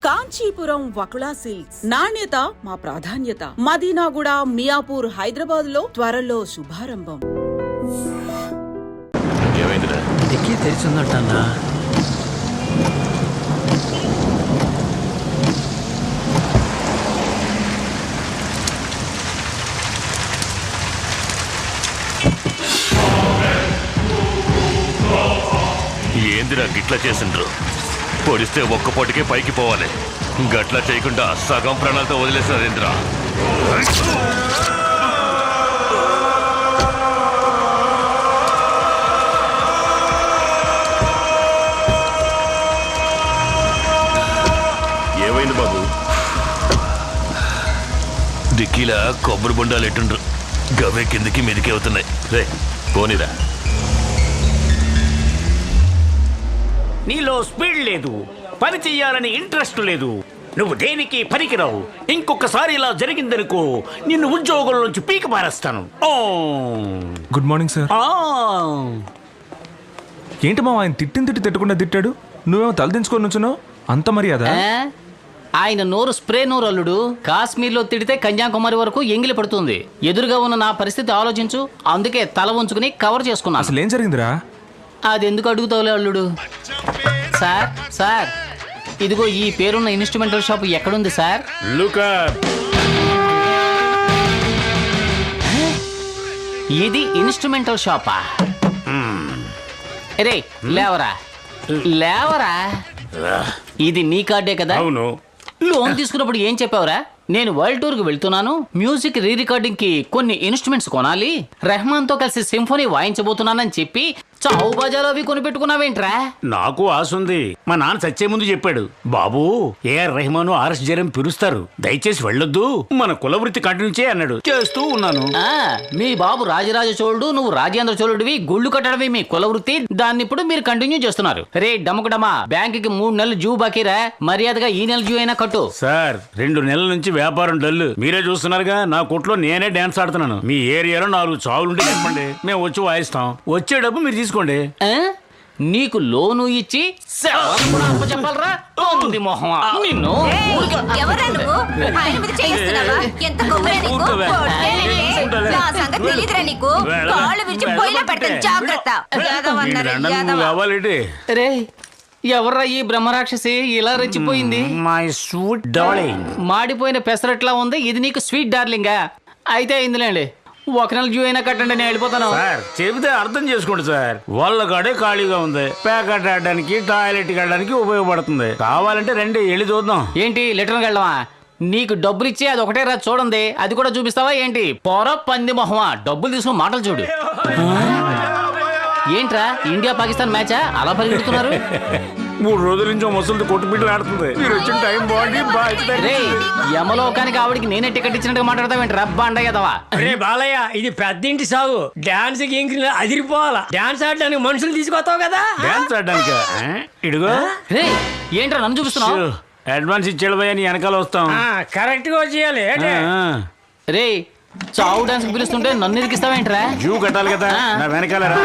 Kanchipuram Vakula silks, నాణ్యత మా ప్రాధాన్యత. మదీనాగూడ, మియాపూర్, హైదరాబాద్ లో త్వరలో శుభారంభం. డిక్కీ తెరిచిందటన్నా. ఏందిరా గిట్లా చేసిండ్రు? పొడిస్తే ఒక్క పొటికే పైకి పోవాలి. గట్లా చేయకుండా సగం ప్రాణాలతో వదిలేసారేంద్రా? ఏమైంది బాబు? డిక్కీలా కొబ్బరి బొండాలు ఎట్టుండ్రు, గవే కిందికి మీదికి అవుతున్నాయి. రే పోనీరా. నీలో స్పీడ్ లేదు, పని చెయ్యాలని ఇంట్రెస్ట్ లేదు, నువ్వు దేనికి పనికిరావు. ఇంకొకసారి ఇలా జరిగిందనుకో నిన్ను ఉద్యోగంలో నుంచి పీక పారేస్తాను. Good morning sir. ఏంటి మా ఆయన తిట్టి తిట్టకుండా తిట్టాడు, నువ్వేమో తలదించుకొని నుంచున్నావు? అంత మర్యాద? ఆయన నోరు స్ప్రే నోరు అల్లుడు. కాశ్మీర్లో తిడితే కన్యాకుమారి వరకు ఎంగిలి పడుతుంది. ఎదురుగా ఉన్న నా పరిస్థితి ఆలోచించు. అందుకే తల ఉంచుకుని కవర్ చేసుకున్నా. అసలు ఏం జరిగిందిరా? అది ఎందుకు అడుగుతావులే అల్లుడు. సార్ సార్ ఇదిగో ఈ పేరున్న ఇన్స్ట్రుమెంటల్ షాప్ ఎక్కడుంది సార్? ఇది ఇన్స్ట్రుమెంటల్ షాపా? రే లేవరా లేవరా. ఇది నీ కార్డే కదా? అవును. లోన్ తీసుకున్నప్పుడు ఏం చెప్పావురా? నేను వరల్డ్ టూర్ కి వెళ్తున్నాను, మ్యూజిక్ రీ రికార్డింగ్ కి కొన్ని ఇన్స్ట్రుమెంట్స్ కొనాలి, రెహమాన్ తో కలిసి సింఫోనీ వాయించబోతున్నానని చెప్పి చావు బాజాలో అవి కొనిపెట్టుకున్నావేంట్రా? నాకు ఆశ ఉంది. మా నాన్న చచ్చే ముందు చెప్పాడు, బాబు ఏఆర్ రెహమాను ఆర్ఎస్ జయరాం పిలుస్తారు, దయచేసి వెళ్ళొద్దు, మన కుల వృత్తి కంటిన్యూ చేయి అన్నాడు. చేస్తూ ఉన్నాను. మీ బాబు రాజరాజ చోళుడు, నువ్వు రాజేంద్ర చోళుడివి. గుళ్ళు కట్టడమే మీ కుల వృత్తి. దాన్ని ఇప్పుడు మీరు కంటిన్యూ చేస్తున్నారు. రే డమకుడమా, బ్యాంక్ కి 3 నెలలు జూ బాకీరా, మర్యాదగా ఈ నెల జూ అయినా కట్టు. సార్ 2 నెలల నుంచి వ్యాపారం డల్లు. మీరే చూస్తున్నారుగా, నా కొట్లో నేనే డాన్స్ ఆడుతున్నాను. మీ ఏరియాలో 4 చావులుంటే చెప్పండి, మేము వచ్చి వాయిస్తాం. వచ్చే డబ్బు మీరు తీసుకోండి. నీకు లోను ఇచ్చి చెప్పాలరా మొహమా నిన్ను. రే ఎవర్రా ఈ బ్రహ్మరాక్షసి ఇలా రెచ్చిపోయింది? My sweet darling. మాడిపోయిన పెసరట్లా ఉంది. ఇది నీకు స్వీట్ డార్లింగా? అయితే అయిందిలేండి, 1 నెల డ్యూ అయినా కట్టండి, నేను వెళ్ళిపోతాను. సార్ చెబితే అర్థం చేసుకోండి సార్, వాళ్ళ కాడే ఖాళీగా ఉంది, ప్యాకెట్ ఆడడానికి టాయిలెట్ ఆడడానికి ఉపయోగపడుతుంది. కావాలంటే రండి వెళ్ళి చూద్దాం. ఏంటి లెటర్కి వెళ్ళవా? నీకు డబ్బులు ఇచ్చి అది ఒకటే రా చూడండి, అది కూడా చూపిస్తావా ఏంటి? పొర పంది మొహమా, డబ్బులు తీసుకుని మాటలు చూడు. ఏంట్రా ఇండియా పాకిస్తాన్ మ్యాచా అలా పరిగెడుతున్నారు? 3 రోజుల నుంచి ముసలిది కొట్టుబిడ్డలు ఆడుతుంది. మీరు వచ్చిన టైం బాగుంది. యమలోకానికి ఆవిడికి నేనే టికెట్ ఇచ్చినట్టుగా మాట్లాడతావేంటి రబ్బా అండగదవా? రే బాలయ్య, ఇది పెద్దింటి సాగు. డాన్స్ అదిరిపోవాలా. డాన్స్ ఆడడానికి మనుషులు తీసుకొస్తావు కదా? డాన్స్ ఆడడానికి ఇడుగో. రే ఏంట్రా నన్ను చూపిస్తున్నావు? అడ్వాన్స్ ఇచ్చేళ్ళ నీ వెనకాల వస్తాం. కరెక్ట్ గా చేయాలి. రే చావు డాన్స్ పిలుస్తుంటే నన్ను ఇరికిస్తావేంట్రా? జూ కట్టాలి కదా, నా వెనకాల రా.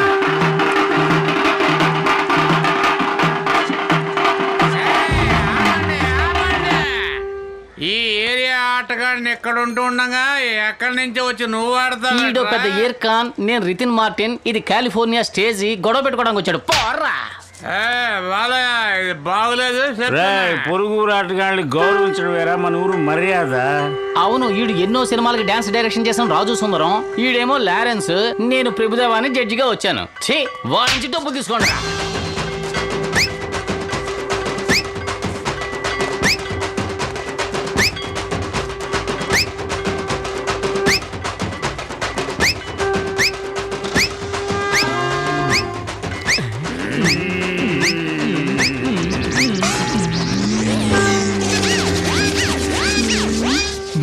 ఈ ఏరియా ఆటగాడిని ఎక్కడ ఉండగా ఎక్కడి నుంచి వచ్చి నువ్వు ఆడతావు? ఈడో పెద్ద ఇయర్ ఖాన్, నేను రితిన్ మార్టిన్. ఇది కాలిఫోర్నియా స్టేజి. గొడవ పెట్టుకోవడానికి వచ్చాడు. పోరా ఇది బాగులేదు. పొరుగు ఆటగాళ్ళని గౌరవించడం వేరా మన ఊరు మర్యాద. అవును, ఈడు ఎన్నో సినిమాలకి డాన్స్ డైరెక్షన్ చేసిన రాజు సుందరం. ఈడేమో లారెన్స్, నేను ప్రభుదేవాని జడ్జిగా వచ్చాను. వాడి నుంచి డబ్బులు తీసుకోండి.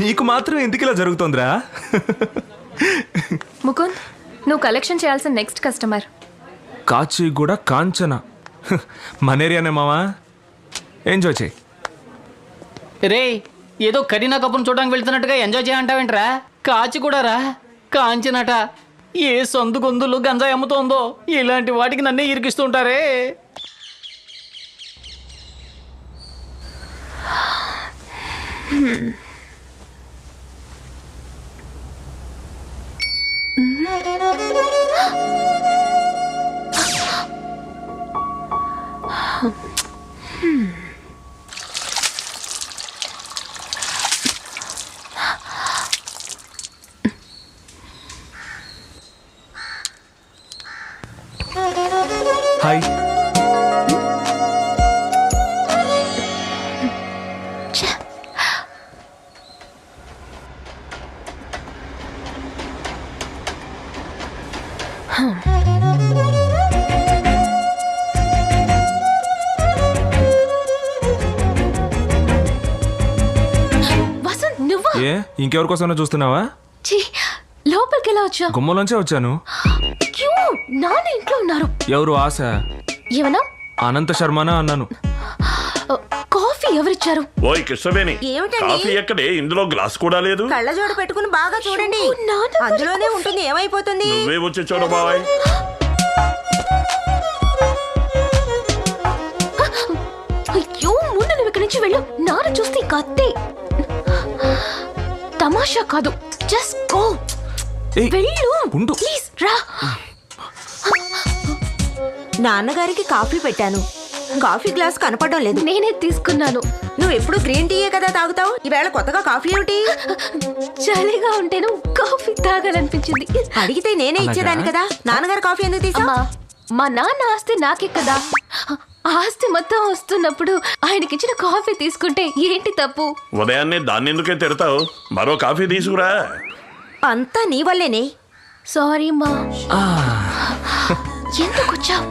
నీకు మాత్రం ఎందుకు ఇలా జరుగుతోందిరా? ముకుంద్, నువ్వు కలెక్షన్ చేయాల్సిన నెక్స్ట్ కస్టమర్. కాచిగూడ కాంచన. మన ఏరియానే మావా, ఎంజాయ్ చేయి. రే ఏదో కరీనా కపూర్ చూడడానికి వెళ్తున్నట్టుగా ఎంజాయ్ చేయంటావేంట్రా? కాచిగూడరా, కాంచనట. ఏ సొందు గొంతులు గంజాయి అమ్ముతోందో, ఇలాంటి వాటికి నన్నే ఇరికిస్తుంటారే. హాయ్. వసంత్ నువ్వా? ఏ ఇంకెవరి కోసమైనా చూస్తున్నావా? ఛీ, లోపలికి ఎలా వచ్చా? గుమ్మలోంచే వచ్చాను. క్యూ, నాన్న ఇంట్లో ఉన్నారు. ఎవరు? ఆశ. ఏమన్నా? అనంత శర్మనా అన్నాను. కాఫీ ఎవరిచ్చారు? ఓయ్ కృష్ణవేణి, ఏమిటండి? కాఫీ ఎక్కడే? ఇందులో గ్లాస్ కూడా లేదు. కళ్ళజోడు పెట్టుకుని బాగా చూడండి, అయ్యో, నాన్న అందులోనే కాఫీ. ఉంటుంది. ఏమైపోతుంది? నువ్వే వచ్చి చూడ బాయ్. అయ్యో, ముందు నువ్వు ఇక్కడి నుంచి వెళ్ళు. నాన్న చూస్తే కత్తి. తమాషా కాదు, జస్ట్ గో. ఏయ్, వెళ్ళు ఉండు. ప్లీజ్ రా. నాన్నగారికి కాఫీ పెట్టాను, కాఫీ గ్లాస్ కనపడడం లేదు. నేనే తీసుకున్నాను. నువ్వు ఎప్పుడు గ్రీన్ టీయే కదా తాగుతావు, ఈవేళ కొత్తగా కాఫీ ఏమిటి? చలిగా ఉంటేను కాఫీ తాగాలనిపించింది. అడిగితే నేనే ఇచ్చేదాన్ని కదా. నాన్నగారు కాఫీ ఎందుకు తీసా? అమ్మా, మా నాన్న ఆస్తి నాకే కదా. ఆస్తి మొత్తం వస్తున్నప్పుడు ఆయనకిచ్చిన కాఫీ తీసుకుంటే ఏంటి తప్పు? ఉదయాన్నే దాన్ని ఎందుకే తిడతావు? మరో కాఫీ తీసుకురా. అంతా నీ వల్లేనే. సారీ మా. ఎందుకు వచ్చావు?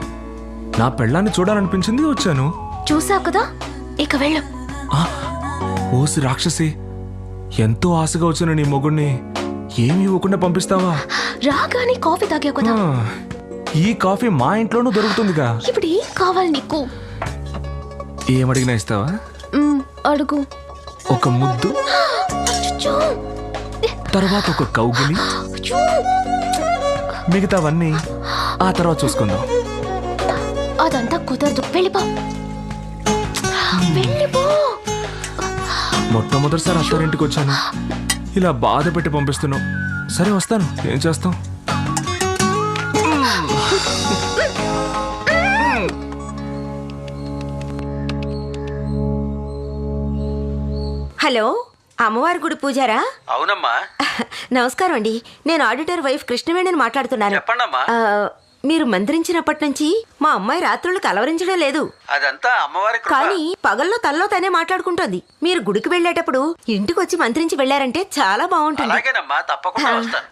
నా పెళ్ళాన్ని చూడాలనిపించింది, వచ్చాను. చూసావు కదా, ఇక వెళ్ళు. ఓసి రాక్షసి, ఎంతో ఆశగా వచ్చిన నీ మొగుణ్ణి ఏమి ఇవ్వకుండా పంపిస్తావా? రాగానే కాఫీ తాగావు కదా. ఈ కాఫీ మా ఇంట్లోనూ దొరుకుతుందిగా. ఇప్పుడు ఏం కావాలి నీకు? ఏమడిగినా ఇస్తావా? అడుగు. ఒక ముద్దు, అచ్చచ్చో. తర్వాత ఒక కౌగిలి, అచ్చో. మిగతావన్నీ ఆ తర్వాత చూసుకుందాం. అదంతా కుదరదు, వెళ్ళిపో. వెళ్ళిపో. మొట్టమొదటిసారి అత్తారింటికి వచ్చాను, ఇలా బాధ పెట్టి పంపిస్తున్నావు. సరే వస్తాను, ఏం చేస్తాం. హలో, అమ్మవారి గుడి పూజారా? అవునమ్మా. నమస్కారం అండి, నేను ఆడిటర్ వైఫ్ కృష్ణవేణిని మాట్లాడుతున్నాను. చెప్పండమ్మా. మీరు మంత్రించినప్పటి నుంచి మా అమ్మాయి రాత్రులు కలవరించడం లేదు. అదంతా అమ్మవారి కృప. కానీ పగల్లో తనలో తనే మాట్లాడుకుంటోంది. మీరు గుడికి వెళ్ళేటప్పుడు ఇంటికి వచ్చి మంత్రించి వెళ్ళారంటే చాలా బాగుంటుంది. అలాగేనమ్మా, తప్పకుండా వస్తాను.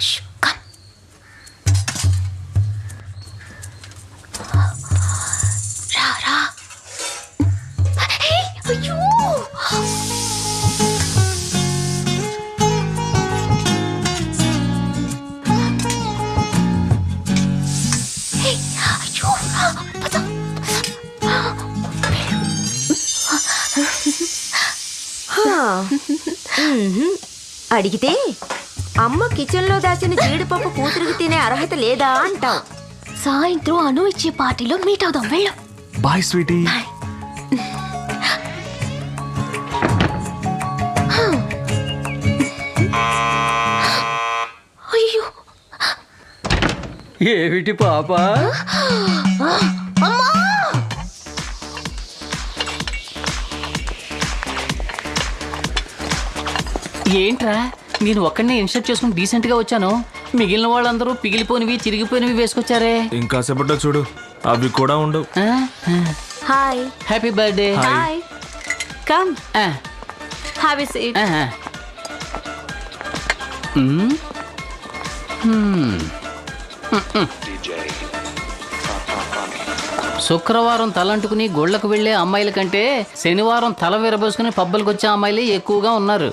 ష్, కమ్. రా, రా. హే, అయ్యో. హే, అయ్యో, పద. అడిగితే అమ్మ కిచెన్ లో దాచిన జీడిపప్పు కూతురికి తినే అర్హత లేదా అంటావు. సాయంత్రం అను ఇచ్చే పార్టీలో మీట్ అవుదాం, వెళ్ళు. Bye sweetie. అయ్యో, ఏమిటి పాప? అమ్మా. ఏంట్రా, నేను ఒక్కడనే ఇన్స్టెట్ చేసుకుని డీసెంట్ గా వచ్చాను. మిగిలిన వాళ్ళందరూ పిగిలిపోయినవి చిరిగిపోయినవి వేసుకొచ్చారే. ఇంకా సేపట్లో చూడు, అవి కూడా ఉండవు. Hi. Happy birthday. Hi. Come have a seat. శుక్రవారం తలంటుకుని గోళ్లకు వెళ్లే అమ్మాయిల కంటే శనివారం తల విరబోసుకుని పబ్బులకు వచ్చే అమ్మాయిలే ఎక్కువగా ఉన్నారు.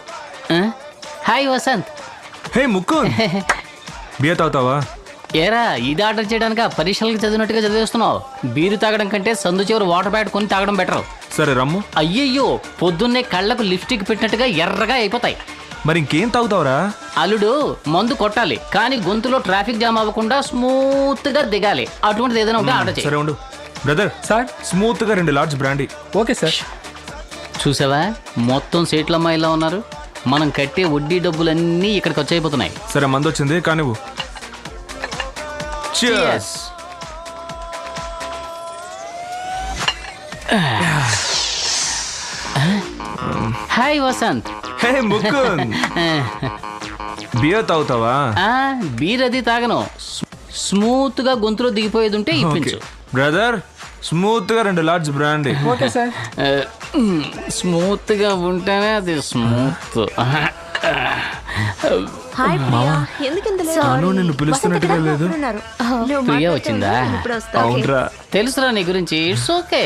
హాయ్ వసంత్. హే ముక్కు, బియ్య తాగుతావా? ఏరా, ఇది ఆర్డర్ చేయడానికి పరీక్షలకు చదివినట్టుగా చదివేస్తున్నావు. బీరు తాగడం కంటే సందు చివరి వాటర్ బ్యాట్ కొని తాగడం బెటర్. సరే రమ్ము. అయ్యయ్యో, పొద్దున్నే కళ్ళకు లిప్స్టిక్ పెట్టినట్టుగా ఎర్రగా అయిపోతాయి. మరి ఇంకేం తాగుతావురా? అల్లుడు, మందు కొట్టాలి కానీ గొంతులో ట్రాఫిక్ జామ్ అవ్వకుండా స్మూత్ గా దిగాలి. అటువంటిది ఏదైనా ఉంటే ఆర్డర్ చేయి. సరే ఉండు. బ్రదర్ సార్ స్మూత్ గా 2 లార్జ్ బ్రాండీ. Okay sir. చూసావా మొత్తం సేట్ల అమ్మాయిలా ఉన్నారు. మనం కట్టే వడ్డీ డబ్బులన్నీ ఇక్కడికి వచ్చైపోతున్నాయి. సరే మందు వచ్చింది కానివ్వు. Cheers. హాయ్ వసంత్. హే ముకుంద్, బియర్ తాగుతావా? బీర్ అది తాగను. స్మూత్ గా గొంతులో దిగిపోయేది ఉంటే ఇప్పించు. బ్రదర్ స్మూత్ గా 2 large brandy. Okay sir. Smooth గా ఉంటేనే అది స్మూత్. హాయ్ ప్రియా, ఎందుకు ఇంత లేట్? తను నిన్ను పిలుస్తున్నట్టుగా లేదు. ప్రియా వచ్చిందా? ఇప్పుడు వస్తా. అవునరా, తెలుసురా నీ గురించి. It's okay.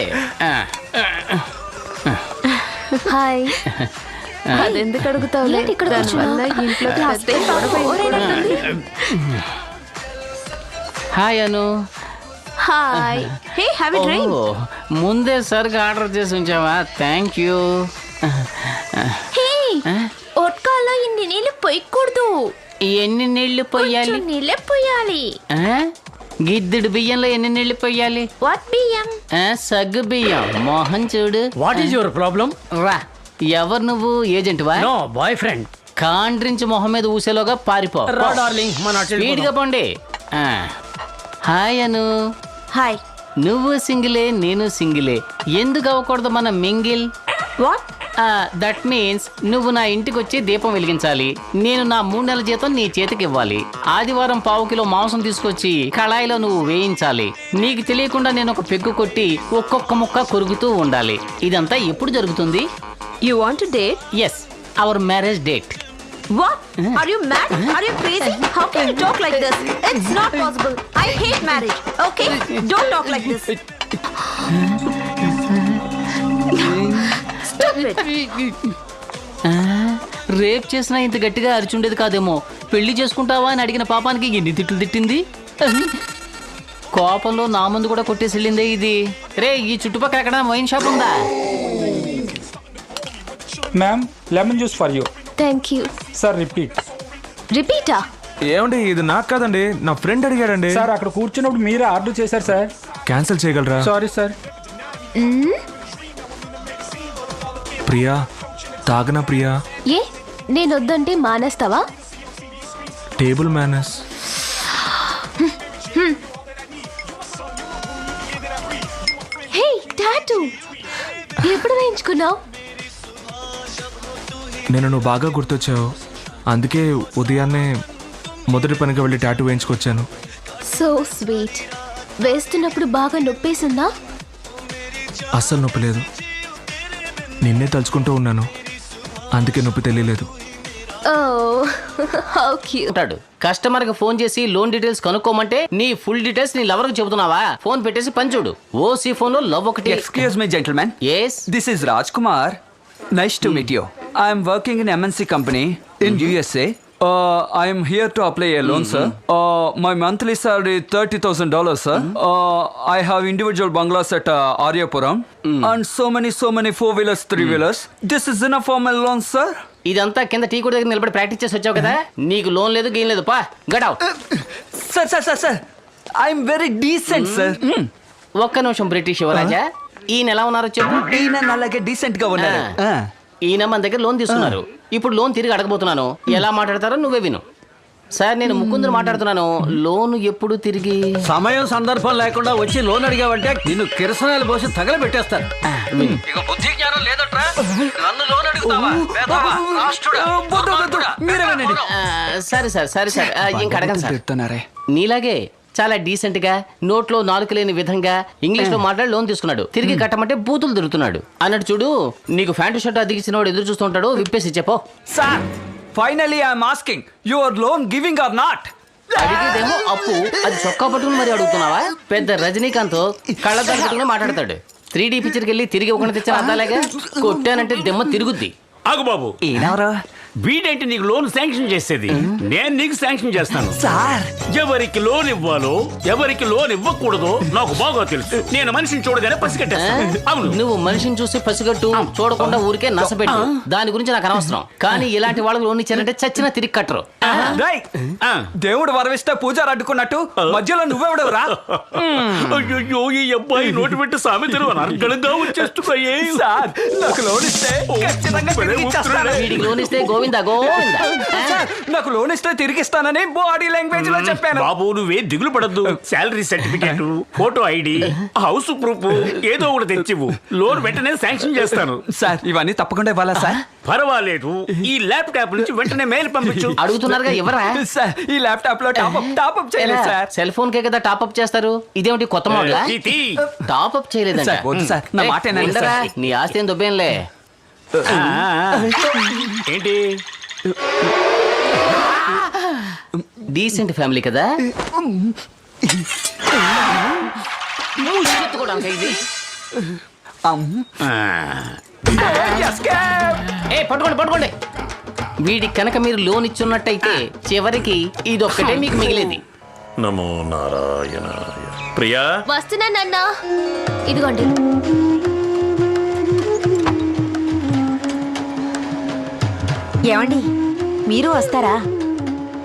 హాయ్. అదెందుకు అడుగుతావు? ఇక్కడ కూర్చున్నా? Hi Anu. Hi. Hey have a drink. ఓ, ముందే సరిగా ఆర్డర్ చేసి ఉంచావా? Thank you. హే, ఒట్కాలో ఇన్ని నీళ్ళు పోయకూడదు. ఎన్ని నీళ్లు పోయాలి? నీళ్ళే పోయాలి. గిద్దెడు బియ్యంలో ఎన్ని నీళ్లు పోయాలి? వాట్ బియ్యం? సగ్గు బియ్యం. మోహన్ చూడు. What is your problem? రా. ఎవరు నువ్వు? ఏజెంట్ వా? No, boy friend. కాండ్రించి మొహం మీద ఊసేలోగా పారిపో. రా డార్లింగ్, మన స్పీడ్ గా పోండి. హాయ్ అను. హాయ్. నువ్వు సింగిలే, నేను సింగిలే. ఎందుకు అవ్వకూడదు మన మింగిల్? వాట్? దట్ మీన్స్ నువ్వు నా ఇంటికి వచ్చి దీపం వెలిగించాలి. నేను నా 3 నెలల జీతం నీ చేతికి ఇవ్వాలి. ఆదివారం 1/4 కిలో మాంసం తీసుకొచ్చి కళాయిలో నువ్వు వేయించాలి. నీకు తెలియకుండా నేను ఒక పెగ్గు కొట్టి ఒక్కొక్క ముక్క కొరుకుతూ ఉండాలి. ఇదంతా ఎప్పుడు జరుగుతుంది? You want to date? Yes, our marriage date. What? Are you mad? Are you crazy? How can you talk like this? It's not possible. I hate marriage. Okay? Don't talk like this. Stop it. Rape చేసినా ఇంత గట్టిగా అరిచుండేది కాదేమో. పెళ్లి చేసుకుంటావా అని అడిగిన పాపానికి ఎన్ని తిట్లు తిట్టింది. కోపంలో నా ముందు కూడా కొట్టేసి వెళ్ళిందే ఇది. రే, ఈ చుట్టుపక్కల ఎక్కడ వైన్ షాప్ ఉందా? Ma'am, lemon juice for you. Thank you. Sir repeat. రిపీటా? ఏమండి, ఇది నాకు కాదండి, నా ఫ్రెండ్ అడిగాడండి. సార్ అక్కడ కూర్చున్నప్పుడు మీరే ఆర్డర్ చేశారు సార్. క్యాన్సిల్ చేయగలరా? Sorry sir. ప్రియా, తాగనా ప్రియా? ఏ, నేను వద్దంటే మానేస్తావా? Table manners. హే, టాటూ ఎప్పుడు వేయించుకున్నావు? నేను నువ్వు బాగా గుర్తొచ్చావు, అందుకే ఉదయాన్నే మొదటి పనిగా వెళ్ళి టాటూ వేయించుకొచ్చాను. So sweet. వేస్తున్నప్పుడు బాగా నొప్పేసిందా? అస్సలు నొప్పి లేదు. నిన్నే తలుచుకుంటూ ఉన్నాను, అందుకే నొప్పి తెలియలేదు. ఓ, హౌ క్యూట్. ఉంటాడు. కస్టమర్ కి ఫోన్ చేసి లోన్ డీటెయిల్స్ కనుక్కోమంటే నీ ఫుల్ డీటెయిల్స్ నీ లవర్ కి చెబుతున్నావా? ఫోన్ పెట్టేసి పని చూడు. ఓసీ ఫోన్ లో లవ్ ఒకటి. Excuse me, gentlemen. Yes. This is Rajkumar. Nice to meet you. I am working in MNC company in USA. I am here to apply a loan, sir. My monthly salary $30,000, sir. I have individual bungalows at Aryapuram and so many 4-wheelers, 3-wheelers. This is enough for my loan, sir. ఇదంతా కింద tea కూడా దగ్గర నిలబడి practice చేసి వచ్చావు కదా. నీకు loan లేదు, గేమ్ లేదు. పా గడావ్. Sir. I am very decent, sir. ఒక్క నిమిషం బ్రిటిష్ యువరాజా, ఈయన ఎలా ఉన్నారో చెప్పు. ఈయన అలాగే డీసెంట్ గా ఉన్నారు. ఈయన మన దగ్గర లోన్ తీసుకున్నారు. ఇప్పుడు లోన్ తిరిగి అడగబోతున్నాను. ఎలా మాట్లాడతారో నువ్వే విను. సార్, నేను ముకుందుని మాట్లాడుతున్నాను. లోన్ ఎప్పుడు తిరిగి? సమయం సందర్భం లేకుండా వచ్చి లోన్ అడిగావంటే నిన్ను కిరసనాలు పోసి తగలబెట్టేస్తారు. బుద్ధి జ్ఞానం లేదట్రా, నన్ను లోన్ అడుగుతావా? మీరే వినండి. సరే సార్, ఇంక అడగండి సార్. నీలాగే చాలా డీసెంట్ గా, నోట్లో నాలుక లేని విధంగా ఇంగ్లీష్ లో మాట్లాడి లోన్ తీసుకున్నాడు. తిరిగి కట్టమంటే బూతులు తిరుగుతున్నాడు అన్నట్టు చూడు. నీకు ప్యాంటు షర్ట్ అదిగిసిన వాడు ఎదురు చూస్తుంటాడు. విప్పేసి చెప్పో. Sir, finally I'm asking your loan giving or not? అడిగేదేమో అప్పు, అది చొక్కా పట్టుకుని మరి అడుగుతున్నావా? పెద్ద రజనీకాంత్ కళ్ళద్దాలు పెట్టుకుని మాట్లాడతాడు. 3D పిక్చర్కి వెళ్ళి తిరిగి ఒకటి తెచ్చిన అద్దాలేగా. కొట్టానంటే దెమ్మ తిరుగుద్ది. ఆగు బాబు. ఈయనెవరు? వీడేంటి నీకు లోన్ శాంక్షన్ చేసేది? నేను నీకు శాంక్షన్ చేస్తాను. సార్ ఎవరికి లోన్ ఇవ్వాలో ఎవరికి లోన్ ఇవ్వకూడదో నాకు బాగా తెలుసు. నేను మనిషిని చూడగానే పసిగట్టేస్తాను. అవును, నువ్వు మనిషిని చూసి పసిగట్టు, చూడకుండా ఊరికే నసపెట్టు. దాని గురించి నాకు అనవసరం. కానీ ఇలాంటి వాళ్ళకి లోన్ ఇచ్చారంటే చచ్చినా తిరిగి కట్టరు. రేయ్, దేవుడు వరవిస్తే పూజారు అడ్డుకున్నట్టు మధ్యలో నువ్వెవడవురా? అయ్యో, ఈ అబ్బాయి నోటి పెట్టి సామెతలు అనర్గళంగా వచ్చేస్తున్నాయే. సార్ నాకు లోన్ ఇస్తే ఖచ్చితంగా తిరిగి ఇచ్చేస్తాను. వీడికి లోన్ ఇస్తే గోవిందా గోవిందా. సార్, నాకు లోన్ ఇస్తే తిరిగి ఇస్తానని బాడీ లాంగ్వేజ్ లో చెప్పాను. బాబు నువ్వే దిగులు పడద్దు. Salary certificate, photo ID, house proof ఏదో ఒకటి తెచ్చివు. లోన్ వెంటనే శాంక్షన్ చేస్తాను. సార్ ఇవన్నీ తప్పకుండా ఇవ్వాలా సార్? పర్వాలేదు, ఈ ల్యాప్టాప్ నుంచి వెంటనే మెయిల్ పంపించు. అడుగుతున్నారుగా ఎవరా? సార్ ఈ ల్యాప్టాప్ లో టాప్అప్ చేయలేదు సార్. సెల్ ఫోన్ కే కదా టాప్అప్ చేస్తారు. ఇదేమిటి కొత్త మోడల్? టాప్అప్ చేయలేదంట. సార్, వద్దు సార్, నా మాట వినండి ఉండరా, సార్. నీ ఆస్తి ఏం దుబ్బేంలే. ఏంటి డీసెంట్ ఫ్యామిలీ కదా. మూసుకెత్తుకోవడానికా ఇది? ఏ పట్టుకోండి పట్టుకోండి. వీడికి కనుక మీరు లోన్ ఇచ్చున్నట్టయితే చివరికి ఇదొక్కటే మీకు మిగిలేది. నమో నారాయణాయ. ప్రియా, వస్తున్నానన్నా. ఇదిగోండి. ఏమండి, మీరు వస్తారా?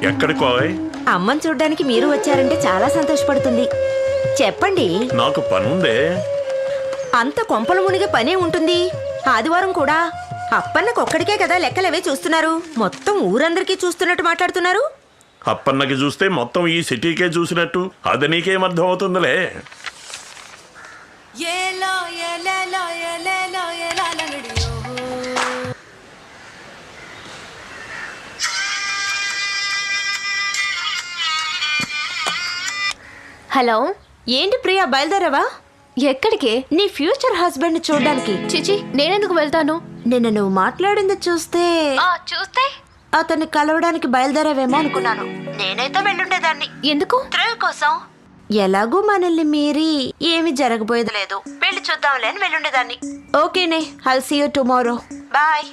ఎక్కడికోయ్? అమ్మని చూడ్డానికి మీరు వచ్చారంటే చాలా సంతోషపడుతుంది. చెప్పండి. నాకు పనుందే. అంత కొంపలు మునిగే పనే ఉంటుంది. ఆదివారం కూడా. అప్పన్నకు ఒక్కడికే కదా లెక్కలవే చూస్తున్నారు. మొత్తం ఊరందరికీ చూస్తున్నట్టు మాట్లాడుతున్నారు. అప్పన్నకి చూస్తే మొత్తం ఈ సిటీకే చూసినట్టు. అది నీకేం అర్థం అవుతుందిలే. హలో, ఏంటి ప్రియా, బయలుదేరావా? ఎక్కడికి? నీ ఫ్యూచర్ హస్బెండ్ చూడ్డానికి. చిచి, నేనెందుకు వెళ్తాను? నిన్న నువ్వు మాట్లాడింది చూస్తే చూస్తే అతన్ని కలవడానికి బయలుదేరావేమో అనుకున్నాను. నేనైతే వెళ్ళుండేదాన్ని. ఎందుకు? థ్రిల్ కోసం. ఎలాగూ మనల్ని మీరి ఏమి జరగబోయేది లేదు. వెళ్ళి చూద్దాంలే అని వెళ్ళుండేదాన్ని. ఓకేనే, I'll see you tomorrow. Bye.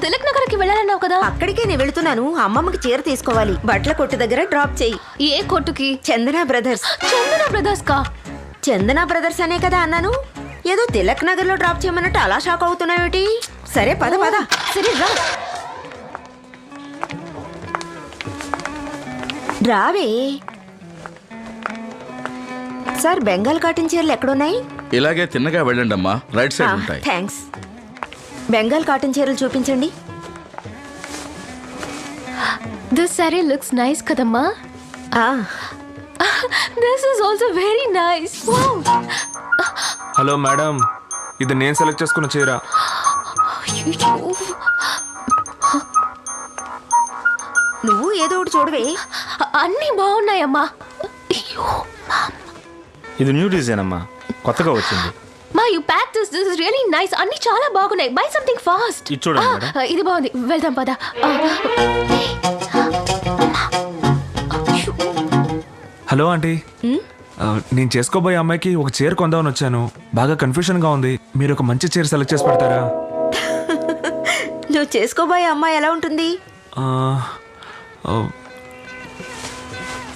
Tilak Nagar కి వెళ్ళాలన్నావు కదా. అక్కడికే నేను వెళుతున్నాను. అమ్మమ్మకి చీర తీసుకోవాలి. బట్టల కొట్టు దగ్గర డ్రాప్ చేయి. ఏ కొట్టుకి? చందన బ్రదర్స్. చందన బ్రదర్స్ కా? చందన బ్రదర్స్ అనే కదా అన్నాను. ఏదో తిలక్ నగర్ లో డ్రాప్ చేయమన్నట్టు అలా షాక్ అవుతున్నావేటి? సరే పద పద. సరే రా. రావే. సార్, బెంగాల్ కాటన్ చీరలు ఎక్కడున్నాయి? ఇలాగే తిన్నగా వెళ్ళండి అమ్మా, రైట్ సైడ్ ఉంటాయి. థ్యాంక్స్. బెంగాల్ కాటన్ చీరలు చూపించండి. దిస్ సారీ లుక్స్ నైస్ కదమ్మా. This is also very nice. Wow. Hello madam, ఇది నేను సెలెక్ట్ చేసుకున్న చీర. నువ్వు ఏదో ఒకటి చూడవే. అన్నీ బాగున్నాయమ్మా. ఇది న్యూ డిజైన్ అమ్మా, కొత్తగా వచ్చింది. మా you pack this is really nice. అన్ని చాలా బాగున్నాయి. By something fast. ఇది చూడండి మేడం. ఇది బాగుంది, వెళ్దాం పద. హలో ఆంటీ, నేను చేసుకోబోయే అమ్మాయికి ఒక చీర కొందామని వచ్చాను. బాగా కన్ఫ్యూషన్ గా ఉంది. మీరు ఒక మంచి చీర సెలెక్ట్ చేసి పెడతారా? నువ్వు చేసుకోబోయే అమ్మాయి ఎలా ఉంటుంది?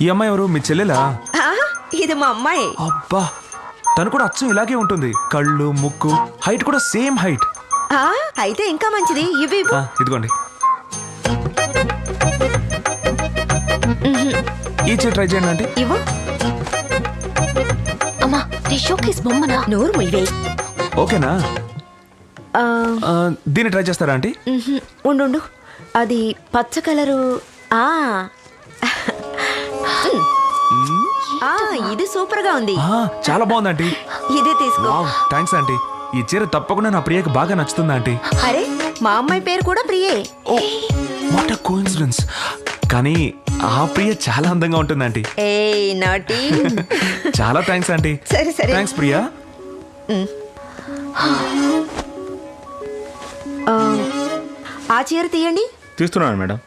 ఈ అమ్మాయి ఎవరు? మీ చెల్లెలా? ఇది మా అమ్మాయి. అబ్బా, తను కూడా అచ్చం ఇలాగే ఉంటుంది. కళ్ళు, ముక్కు, హైట్ కూడా సేమ్ హైట్. అయితే ఇంకా మంచిది. ఇవి ఇదిగోండి. ఈ చీర ట్రై చేయండి ఆంటీ. ఇవ్వు. అమ్మా, నీ షోకేస్ బొమ్మనా? నోరు ముయ్యే. ఓకేనా? దీన్ని ట్రై చేస్తారా ఆంటీ? ఉండు, అది పచ్చ కలరు. ఇది సూపర్ గా ఉంది. చాలా బాగుంది ఆంటీ. ఇదే తీసుకో. Thanks aunty. ఈ చీర తప్పకుండా నా ప్రియకి బాగా నచ్చుతుంది ఆంటీ. అరే, మా అమ్మాయి పేరు కూడా ప్రియే. What a coincidence. కానీ ఆ ప్రియ చాలా అందంగా ఉంటుంది ఆంటీ. ఏయ్ నాటి. చాలా థ్యాంక్స్ ఆంటీ. సరే సరే. థ్యాంక్స్ ప్రియా. ఆ చీర తీయండి. తీస్తున్నాను మేడం.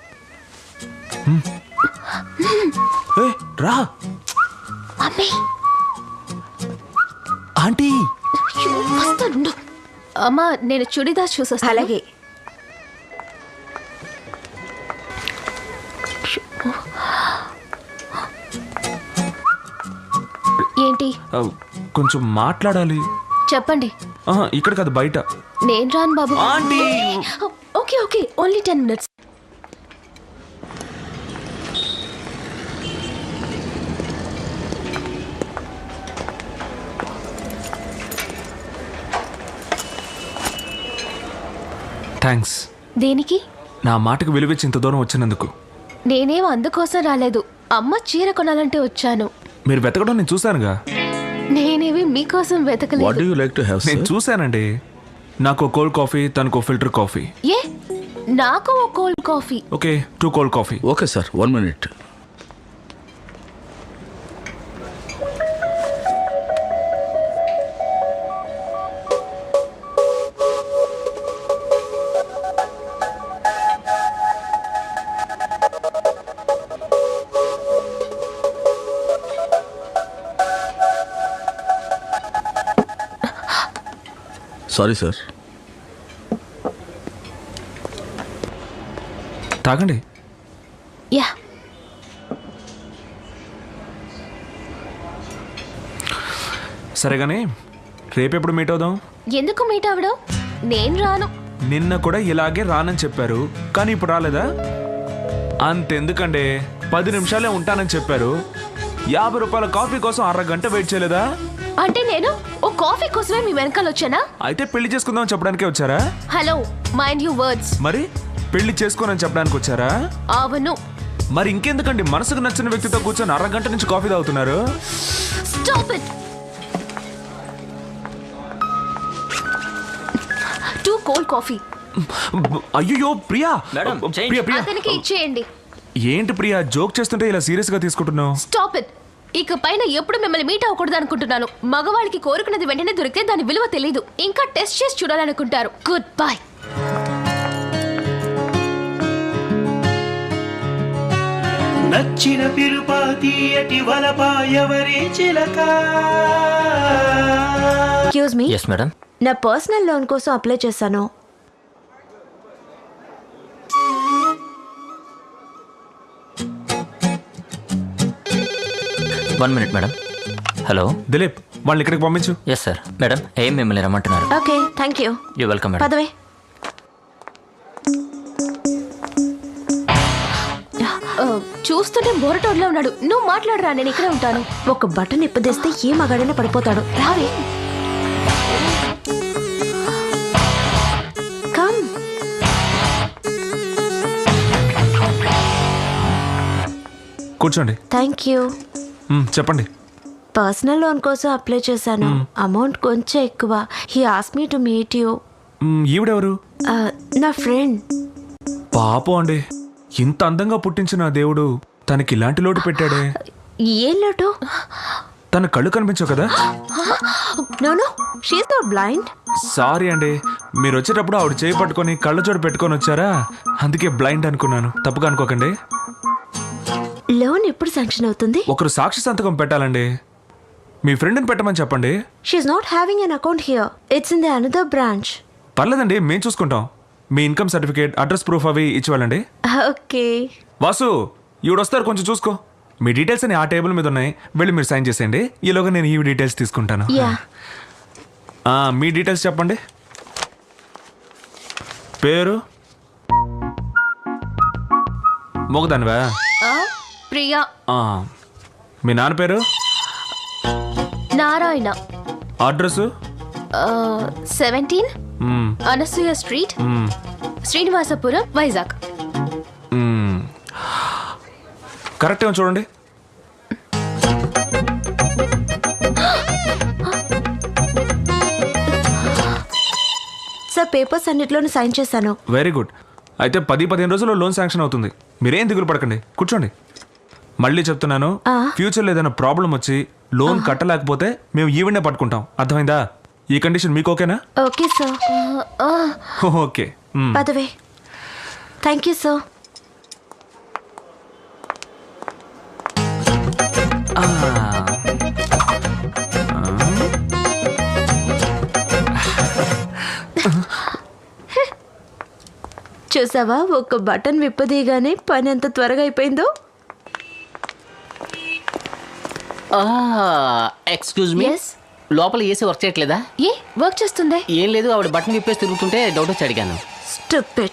ఏ, రా అమ్మే ఆంటీ. వస్తాను. అమ్మా నేను చుడిదార్ చూసొస్తాను. అలాగే. ఏంటి? కొంచెం మాట్లాడాలి. చెప్పండి. ఇక్కడ కాదు, బయట. నేను రాను బాబు. Aunty. Okay okay, only 10 minutes. Thanks. దేనికి? నా మాటకు విలువిచ్చి ఇంత దూరం వచ్చినందుకు. నేనేం అందుకోసం రాలేదు. అమ్మ చీర కొనాలంటే వచ్చాను. మీరు వెతకడం నేను చూశానుగా. నేనేవి మీకోసం వాట్ వెతకలేదు. Do you like to have? నేను చూశానండి. నాకు కోల్డ్ కాఫీ, తనకు ఫిల్టర్ కాఫీ. ఏ నాకు ఓ cold coffee. Okay, 2 cold coffee. Okay sir, 1 minute. Sorry sir. తాగండి. యా. సరే కానీ రేపెప్పుడు మీట్ అవుదాం? ఎందుకు మీట్ అవ్వడం? నేను రాను. నిన్న కూడా ఇలాగే రానని చెప్పారు, కానీ ఇప్పుడు రాలేదా? అంతెందుకండి, 10 నిమిషాలే ఉంటానని చెప్పారు. 50 రూపాయల కాఫీ కోసం అరగంట వెయిట్ చేయలేదా? అంటే నేను ఓ కాఫీ కోసమే మీ వెనకాల వచ్చానా? అయితే పెళ్లి చేసుకుందాం చెప్పడానికే వచ్చారా? Hello, mind you words. మరి పెళ్లి చేసుకోనని చెప్పడానికి వచ్చారా? అవును. మరి ఇంకెందుకండి మనసుకు నచ్చిన వ్యక్తితో కూర్చొని అరగంట నుంచి కాఫీ తాగుతున్నారు? Stop it. 2 cold coffee. అయ్యో ప్రియా. ప్రియా ప్రియా, అతనికి ఇచ్చేయండి. ఏంటి ప్రియా జోక్ చేస్తుంటే ఇలా సీరియస్ గా తీసుకుంటున్నావు? Stop it. ఇక పైన ఎప్పుడు మిమ్మల్ని మీట్ అవ్వకూడదు అనుకుంటున్నాను. మగవాళ్ళకి కోరుకున్నది వెంటనే దొరికితే దాని విలువ తెలీదు. ఇంకా టెస్ట్ చేసి చూడాలనుకుంటారు. Good bye. నచ్చిన పిలుపాతి అటి వలపాయవరే చిలక. Excuse me. Yes madam. నా పర్సనల్ లోన్ కోసం అప్లై చేశాను. One minute madam. Hello Dilip, వాళ్ళని ఇక్కడికి పంపించు. Yes sir. మేడం ఏం మిమ్మల్ని రమ్మంటున్నారు? Okay, thank you. You welcome madam. పదవే. చూస్తుంటే బోరటోడ్లో ఉన్నాడు. నువ్వు మాట్లాడరా, నేను ఇక్కడే ఉంటాను. ఒక బటన్ ఇప్పదేస్తే ఏ మగాడైనా పడిపోతాడు. రావే. కమ్. కూర్చోండి. Thank you. చెప్పండి. పర్సనల్ లోన్ కోసం అప్లై చేశాను. అమౌంట్ కొంచెం ఎక్కువ. He ask me to meet you. ఈవిడెవరు? నా ఫ్రెండ్. పాపం అండి, ఇంత అందంగా పుట్టించిన దేవుడు తనకి ఇలాంటి లోటు పెట్టాడే. ఏం లోటు? తన కళ్ళు కనిపించవు కదా? No no, she is not blind. Sorry అండి, మీరు వచ్చేటప్పుడు ఆవిడ చేయి పట్టుకొని కళ్ళజోడు పెట్టుకొని వచ్చారా, అందుకే బ్లైండ్ అనుకున్నాను. తప్పుగా అనుకోకండి. లోన్ ఎప్పుడు శాంక్షన్ అవుతుంది? ఒకరు సాక్షి సంతకం పెట్టాలండి. మీ ఫ్రెండ్ని పెట్టమని చెప్పండి. She is not having an account here. It's in the another branch. పర్లేదండి, మేము చూసుకుంటాం. మీ ఇన్కమ్ సర్టిఫికేట్, అడ్రస్ ప్రూఫ్ అవి ఇచ్చివ్వాలండి. ఓకే. వాసు, ఈవిడొస్తారు, కొంచెం చూసుకో. మీ డీటెయిల్స్ అని ఆ టేబుల్ మీద ఉన్నాయి, వెళ్ళి మీరు సైన్ చేసేయండి. ఈలోగా నేను ఈ డీటెయిల్స్ తీసుకుంటాను. మీ డీటెయిల్స్ చెప్పండి. పేరు? మొగదానివా? ప్రియా. మీ నాన్న పేరు? Narayana. Address? 17 Anasuya street, Srinivasapuram, Vizag. Correct ఏమో చూడండి. సార్, పేపర్స్ అన్నిట్లోనూ సైన్ చేశాను. Very good. అయితే 10-15 రోజుల్లో లోన్ శాంక్షన్ అవుతుంది. మీరేం దిగులు పడకండి, కూర్చోండి. మళ్ళీ చెప్తున్నాను, ఫ్యూచర్లో ఏదైనా ప్రాబ్లం వచ్చి లోన్ కట్టలేకపోతే మేము ఈవెంట్నే పట్టుకుంటాం. అర్థమైందా? ఈ కండిషన్ మీకు ఓకేనా? Okay sir. ఓకే. పదవే. Thank you sir. చూసావా, ఒక్క బటన్ విప్పదీగానే పని ఎంత త్వరగా అయిపోయిందో. Excuse me, Yes? లోపల ఏసీ వర్క్ చేయట్లేదా? ఏ వర్క్ చేస్తుంది? ఏం లేదు, ఆవిడ బటన్ విప్పేసి తిరుగుతుంటే డౌట్ వచ్చి అడిగాను. Stupid.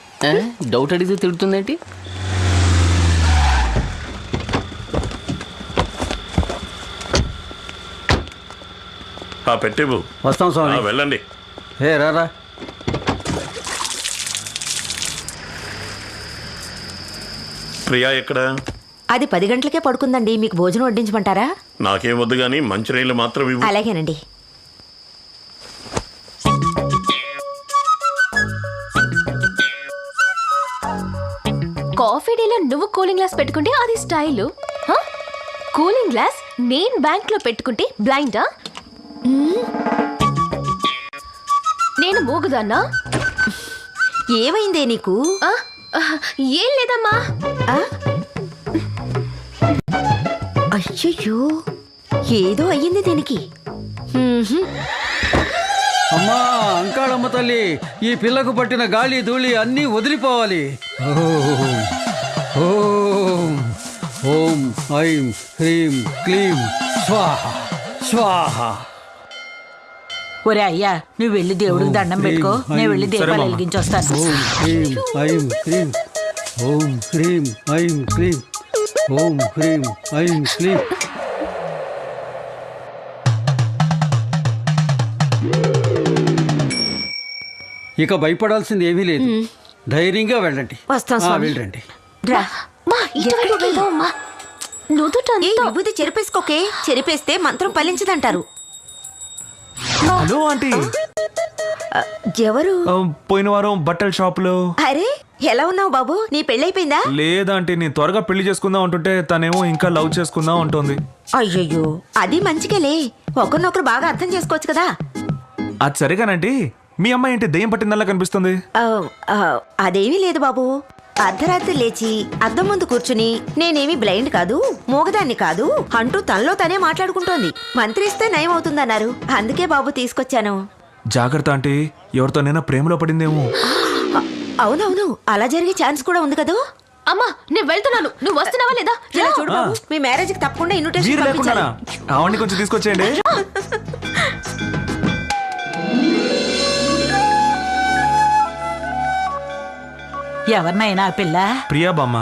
డౌట్ అడిగితే తిరుగుతుందేంటి? పెట్టేవు వస్తాం స్వామి. వెళ్ళండి. ఏ రారా. ప్రియా ఎక్కడ? అది 10 గంటలకే పడుకుందండి. మీకు భోజనం వడ్డించమంటారా? నాకేం వద్దు కానీ మంచినీళ్ళు మాత్రం ఇవ్వు. అలాగేనండి. కాఫీ డేలో నువ్వు కూలింగ్ గ్లాస్ పెట్టుకుంటే అది స్టైల్. కూలింగ్ గ్లాస్ నేను బ్యాంక్ లో పెట్టుకుంటే బ్లైండా? నేను మూగుదాన్నా? ఏమైందే నీకు? ఏం లేదమ్మా. అయ్యయ్యో, ఏదో అయ్యింది దీనికి. అమ్మా అంకాళమ్మ తల్లి, ఈ పిల్లకు పట్టిన గాలి ధూళి అన్నీ వదిలిపోవాలి. ఓం ఓం ఐం హ్రీం క్లీం స్వాహ స్వాహ. ఒరే అయ్యా, నువ్వు వెళ్ళి దేవుడికి దండం పెట్టుకో, నేను వెళ్ళి దీపాలు వెలిగించొస్తాను. ఓం హ్రీం ఐం క్లీం, ఓం హ్రీం ఐం క్లీం, ఓం హ్రీం ఐం క్లీం. ఇక భయపడాల్సింది ఏమీ లేదు. ధైర్యంగా వెళ్ళండి. వస్తాం స్వామి. వెళ్ళండి. రా. ఇటువైపు వెళ్దామమ్మా. ఏ విభూతి చెరిపేసుకోకే, చెరిపేస్తే మంత్రం ఫలించదంటారు. Hello aunty. ఎవరు? పోయిన వారం బట్టల షాపులో. అరే, ఎలా ఉన్నావు బాబు? నీ పెళ్ళైపోయిందా? లేదంటే నేను త్వరగా పెళ్లి చేసుకుందాం అంటుంటే తనేమో ఇంకా లవ్ చేసుకుందాం అంటుంది. అయ్యయ్యో, అది మంచిగాలే. ఒకరినొకరు బాగా అర్థం చేసుకోవచ్చు కదా. అది సరిగానండి. మీ అమ్మాయి ఏంటి దెయ్యం పట్టిందల్లా కనిపిస్తుంది? అదేమీ లేదు బాబు. అర్ధరాత్రి లేచి అద్దం ముందు కూర్చుని నేనేమి బ్లైండ్ కాదు, మూగదాన్ని కాదు అంటూ తనలో తనే మాట్లాడుకుంటోంది. మంత్రిస్తే నయం అవుతుందన్నారు. అందుకే బాబు తీసుకొచ్చాను. జాగ్రత్త ఆంటీ, ఎవరితోనైనా ప్రేమలో పడిందేమో. అవునవును, అలా జరిగే ఛాన్స్ కూడా ఉంది కదా. అమ్మా నేను వెళ్తున్నాను, నువ్వు వస్తున్నావా లేదా? ఇలా చూడు బాబు, మీ మ్యారేజ్ కి తప్పకుండా మీరు ఇన్విటేషన్ లేకుండా పంపించాలి. ఆవిడ్ని కొంచెం తీసుకొచ్చేయండి. ఎవరినైనా పిల్ల ప్రియా బామ్మ,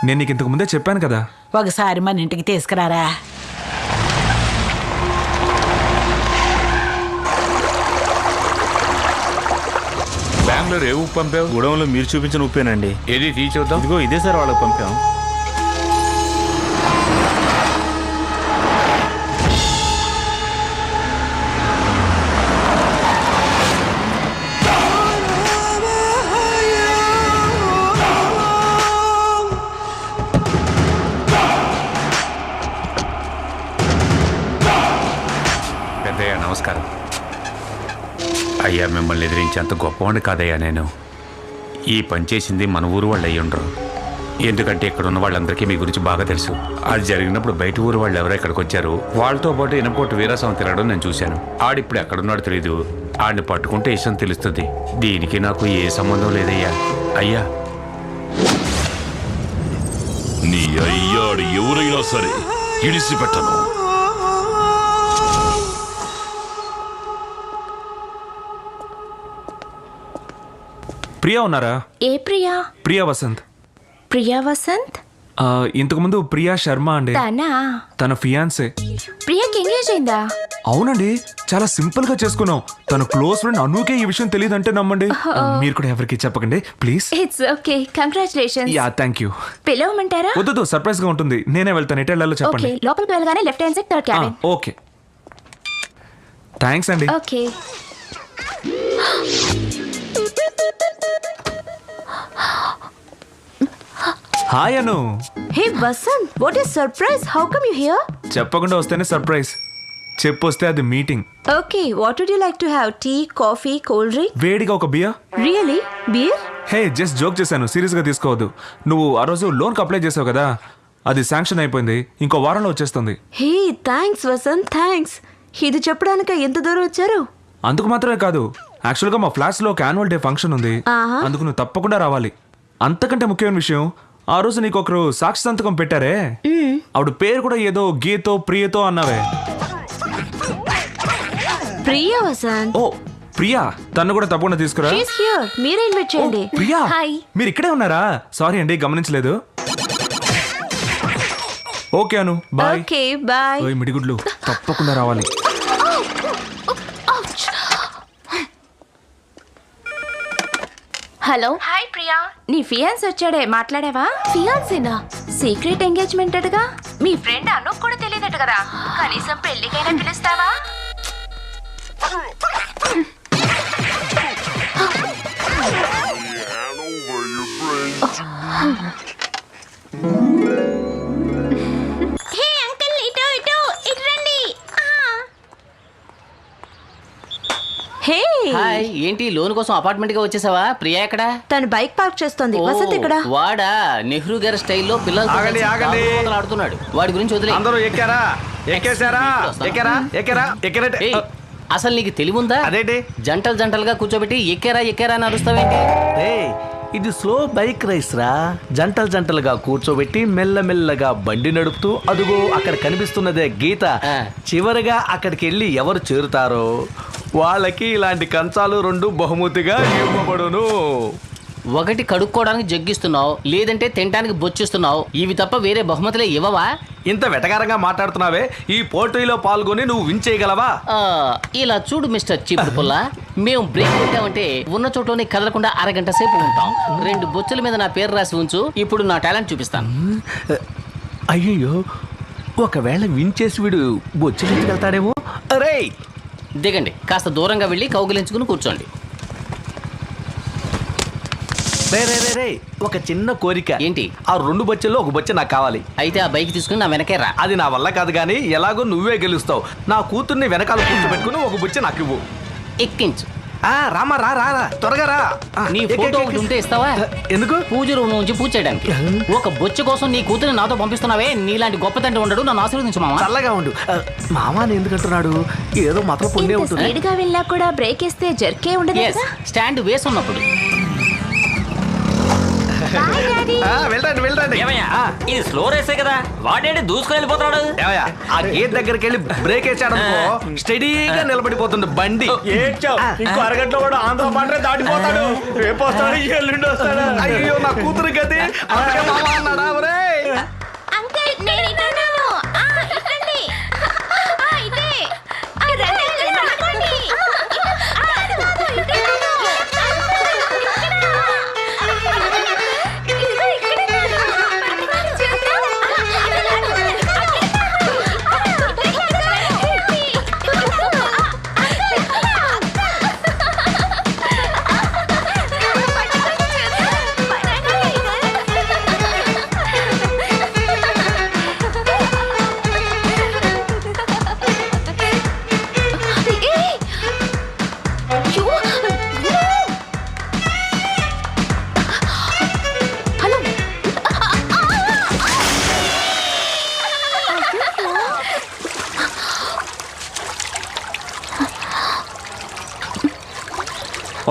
నేను నీకు ఇంతకు ముందే చెప్పాను కదా. ఒకసారి మన ఇంటికి తీసుకురారా. బెంగళూరు ఏ ఉప్పు పంపావు? గూడెంలో మీరు చూపించిన ఉప్పేనండి. ఏది తీర్చొద్దాం. ఇదిగో ఇదే సార్ వాళ్ళకి పంపాం. పెద్దయ్యా నమస్కారం. అయ్యా, మిమ్మల్ని ఎదిరించేంత గొప్పవాడిని కాదయ్యా నేను. ఈ పని చేసింది మన ఊరు వాళ్ళు అయ్యి ఉండరు. ఎందుకంటే ఇక్కడ ఉన్న వాళ్ళందరికీ మీ గురించి బాగా తెలుసు. అది జరిగినప్పుడు బయట ఊరు వాళ్ళు ఎవరో ఇక్కడికి వచ్చారు. వాళ్ళతో పాటు ఇనపోటు వీరాస్వామి తిరగడం నేను చూశాను. ఆడిప్పుడు ఎక్కడున్నాడో తెలీదు. ఆడిని పట్టుకుంటే ఇష్టం తెలుస్తుంది. దీనికి నాకు ఏ సంబంధం లేదయ్యా. అయ్యా, నీ అయ్యాడు ఎవరైనా సరే ఇడిసిపెట్టను. ప్రియా ఉన్నారా? ఏ ప్రియా? ప్రియా వసంత్. ప్రియా వసంత్? ఇంతకు ముందు ప్రియా శర్మ అండి. తన ఫియాన్సే. ప్రియాకి ఎంగేజ్ అయిందా? అవునండి, చాలా సింపుల్ గా చేసుకున్నాం. తన క్లోజ్ ఫ్రెండ్ అనుకే ఈ విషయం తెలియదంటే నమ్మండి. మీరు కూడా ఎవరికి చెప్పకండి please. It's okay, congratulations. Yeah thank you. పిలవమంటారా? వద్దు, సర్ప్రైజ్ గా ఉంటుంది. నేనే వెళ్తాను. ఎటు వెళ్ళాలో చెప్పండి. ఓకే, లోపలికి వెళ్ళగానే left hand side third cabin. Okay, thanks అండి. Okay. Hi Anu. Hey Vasant, what is surprise? How come you here? చెప్పకుండా వస్తేనే సర్ప్రైజ్. చెప్పొస్తే అది meeting. Okay, what would you like to have? Tea, coffee, cool drink? వేడిగా ఒక beer. Really? Beer? Hey, just joke చేశాను, సీరియస్గా తీసుకోవద్దు. నువ్వు ఆ రోజు లోన్కి అప్లై చేసావు కదా, అది శాంక్షన్ అయిపోయింది, ఇంకో వారంలో వచ్చేస్తుంది. హే, థ్యాంక్స్ వసంత్, థ్యాంక్స్. ఇది చెప్పడానిక ఎంత దూరం వచ్చారు? అందుకు మాత్రమే కాదు, యాక్చువల్గా మా ఫ్లాట్స్లో ఒక యాన్యువల్ డే ఫంక్షన్ ఉంది, అందుకు నువ్వు తప్పకుండా రావాలి. అంతకంటే ముఖ్యమైన విషయం, ఆ రోజు నీకు ఒకరు సాక్షి సంతకం పెట్టారే, ఆవిడ పేరు కూడా ఏదో గీతో ప్రియతో అన్నావే. ప్రియా వసంత్. ఓ ప్రియా, తను కూడా తప్పకుండా తీసుకురా. షీస్ హియర్, మీరే ఇన్వైట్ చేయండి. ప్రియా, హాయ్. మీరు ఇక్కడే ఉన్నారా? సారీ అండి, గమనించలేదు. Okay Anu, bye. Okay bye. ఓయ్ మిడిగుడ్లు, తప్పకుండా రావాలి. హలో. హాయ్ ప్రియా, నీ ఫియాన్స్ వచ్చాడే, మాట్లాడావా? ఫియాన్సేనా? సీక్రెట్ ఎంగేజ్మెంట్ అటగా. మీ ఫ్రెండ్ అను కూడా తెలియదట కదా, కనీసం పెళ్లికైనా పిలుస్తావా? హే అంకుల్, ఇటు ఇటు ఇటు రండి. హే, హాయ్, ఏంటి లోన్ కోసం అపార్ట్మెంట్ గా వచ్చేసావా? ప్రియా ఎక్కడ? తను బైక్ పార్క్ చేస్తోంది. ఓ, వసంత్ ఇక్కడ. వాడా నెహ్రూ గారి స్టైల్లో పిల్లలతో కలిసి ఆటలు ఆడుతున్నాడు. వాడి గురించి వదిలే. అందరూ ఎక్కారా? ఎక్కేశారా? ఎక్కారా? ఎక్కారా? ఎక్కరంటే ఏయ్, అసలు నీకు తెలివుందా? అదేంటి? జంటలు జంటలుగా కూర్చోబెట్టి ఎక్కారా ఎక్కారా అని అరుస్తావేంటి? ఇది స్లో బైక్ రేస్ రా. జంటలు జంటలుగా కూర్చోబెట్టి మెల్లమెల్లగా బండి నడుపుతూ, అదుగో అక్కడ కనిపిస్తున్నదే గీత, చివరిగా అక్కడికి వెళ్ళి ఎవరు చేరుతారో వాళ్ళకి ఇలాంటి కంచాలు 2 బహుమతిగా ఇవ్వబడును. ఒకటి కడుక్కోవడానికి జగ్గిస్తున్నావు, లేదంటే తినడానికి బొచ్చిస్తున్నావు. ఇవి తప్ప వేరే బహుమతులే ఇవ్వవా? ఇంత వెటకారంగా మాట్లాడుతున్నావే, ఈ పోటీలో పాల్గొని నువ్వు విన్ చేయగలవా? ఇలా చూడు మిస్టర్ చీపుడు పుల్ల, మేము బ్రేక్ పెట్టామంటే ఉన్న చోటలోనే కదలకుండా అరగంట సేపు ఉంటాం. 2 బొచ్చుల మీద నా పేరు రాసి ఉంచు, ఇప్పుడు నా టాలెంట్ చూపిస్తాను. అయ్యయ్యో, ఒకవేళ విన్ చేసి వీడు బొచ్చులు ఎత్తుకెళ్తాడేమో. అరే దిగండి, కాస్త దూరంగా వెళ్ళి కౌగిలించుకుని కూర్చోండి. రే, ఒక చిన్న కోరిక. ఏంటి? ఆ 2 బొచ్చుల్లో ఒక బొచ్చ నాకు కావాలి. అయితే ఆ బైక్ తీసుకుని నా వెనకే రా. అది నా వల్ల కాదు గానీ, ఎలాగో నువ్వే గెలుస్తావు. నా కూతుర్ని వెనకాల కూర్చోబెట్టుకుని ఒక బొచ్చ నాకు ఇవ్వు. ఎక్కించు. రామా, రా త్వరగా రా. నీ ఫోటో ఒకటి ఉంటే ఇస్తావా? ఎందుకు? పూజ రూమ్ నుంచి పూజ చేయడానికి. ఒక బొచ్చ కోసం నీ కూతురు నాతో పంపిస్తున్నావే, నీలాంటి గొప్ప తండ్రి ఉండడు. నన్ను ఆశీర్వదించు మామ. చల్లగా ఉండు. మామాని ఎందుకంటున్నాడు? ఏదో మాత్రం పుణ్యం ఉంటుంది. స్పీడ్గా వెళ్ళా కూడా బ్రేక్ వేస్తే జర్కే ఉండదు కదా. స్టాండ్ వేసి ఉన్నప్పుడు. వెళ్ళండి. ఇది స్లో రేసే కదా, వాడేంటి దూసుకుని వెళ్ళిపోతాడు? ఆ గేట్ దగ్గరికి వెళ్ళి బ్రేక్ వేసాడు స్టడీగా నిలబడిపోతుంది బండి. ఇంకో అరగంటలో కూడా ఆంధ్ర బార్డరే దాటిపోతాడు. రేపు వస్తాడు, ఎల్లుండి వస్తాడు. అయ్యో, నా కూతురు గది మామ అన్నాడా? అంకుల్, నేను ఇటున్నాను. ఇటండి. ఇటే. రండి, నడకండి.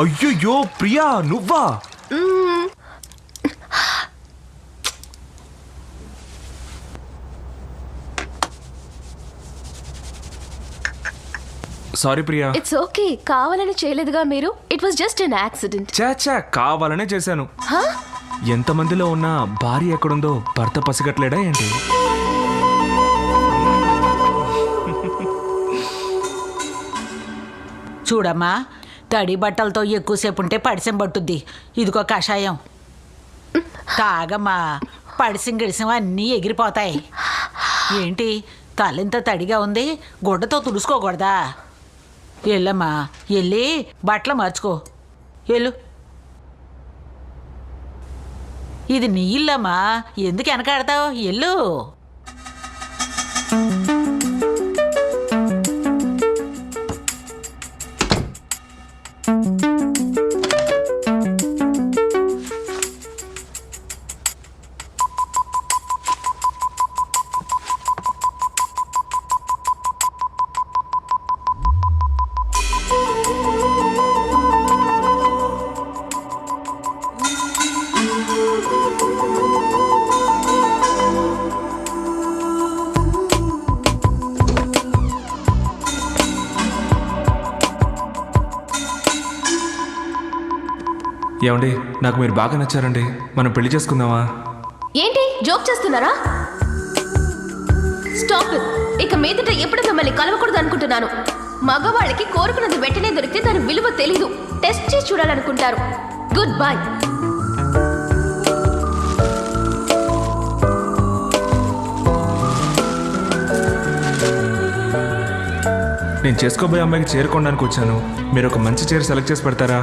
అయ్యో ప్రియా, నువ్వా? సారీ ప్రియా. ఇట్స్ ఓకే, కావాలని చేయలేదుగా మీరు. It was just an accident. చాచా, కావాలనే చేశాను. ఎంతమందిలో ఉన్న భార్య ఎక్కడుందో భర్త పసిగట్లేడా ఏంటి? చూడమ్మా, తడి బట్టలతో ఎక్కువసేపు ఉంటే పడిసం పట్టుద్ది. ఇదిగో కషాయం తాగమ్మా, పడిసం గిడిసం అన్నీ ఎగిరిపోతాయి. ఏంటి తలెంత తడిగా ఉంది, గుడ్డతో తుడుచుకోకూడదా? వెళ్ళమ్మా, వెళ్ళి బట్టలు మార్చుకో. వెళ్ళు. ఇది నీ ఇల్లమ్మా, ఎందుకు వెనకాడతావు? వెళ్ళు. ఏమండి నాకు మీరు బాగా నచ్చారండి, మనం పెళ్లి చేసుకుందామా? ఏంటి జోక్ చేస్తున్నారా? Stop it. ఇక మీదట ఎప్పుడు మిమ్మల్ని కలవకూడదు అనుకుంటున్నాను. మగవాళ్ళకి కోరుకున్నది వెంటనే దొరికితే దాని విలువ తెలీదు. టెస్ట్ చేసి చూడాలనుకుంటారు. Good bye. నేను చేసుకోబోయే అమ్మాయికి చేరుకోవడానికి వచ్చాను. మీరు ఒక మంచి చీర సెలెక్ట్ చేసి పెడతారా?